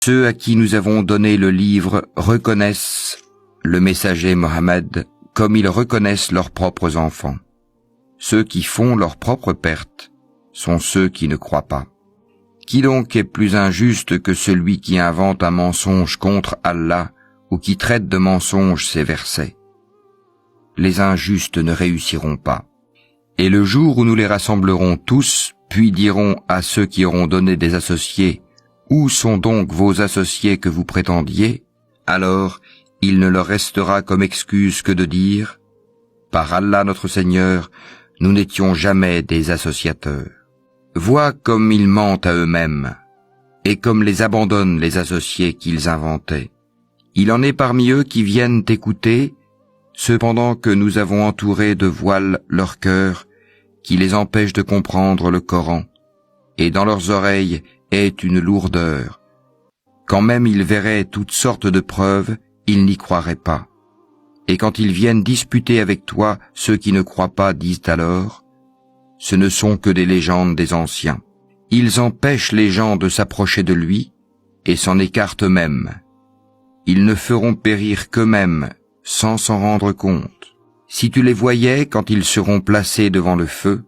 Ceux à qui nous avons donné le livre reconnaissent le messager Mohammed comme ils reconnaissent leurs propres enfants. Ceux qui font leur propre perte sont ceux qui ne croient pas. Qui donc est plus injuste que celui qui invente un mensonge contre Allah ou qui traite de mensonge ces versets? Les injustes ne réussiront pas. Et le jour où nous les rassemblerons tous, puis dirons à ceux qui auront donné des associés, « Où sont donc vos associés que vous prétendiez ?» Alors, il ne leur restera comme excuse que de dire, « Par Allah notre Seigneur, nous n'étions jamais des associateurs. » Vois comme ils mentent à eux-mêmes, et comme les abandonnent les associés qu'ils inventaient. Il en est parmi eux qui viennent écouter, cependant que nous avons entouré de voiles leur cœur, qui les empêche de comprendre le Coran, et dans leurs oreilles est une lourdeur. Quand même ils verraient toutes sortes de preuves, ils n'y croiraient pas. Et quand ils viennent disputer avec toi, ceux qui ne croient pas disent alors, « Ce ne sont que des légendes des anciens. » Ils empêchent les gens de s'approcher de lui et s'en écartent eux-mêmes. Ils ne feront périr qu'eux-mêmes sans s'en rendre compte. Si tu les voyais quand ils seront placés devant le feu,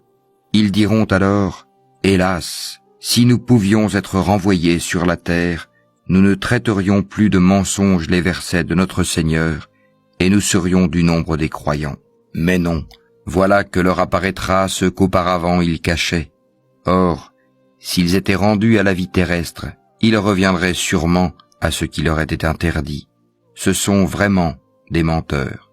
ils diront alors, « Hélas, si nous pouvions être renvoyés sur la terre, nous ne traiterions plus de mensonges les versets de notre Seigneur, et nous serions du nombre des croyants. » Mais non, voilà que leur apparaîtra ce qu'auparavant ils cachaient. Or, s'ils étaient rendus à la vie terrestre, ils reviendraient sûrement à ce qui leur était interdit. Ce sont vraiment des menteurs.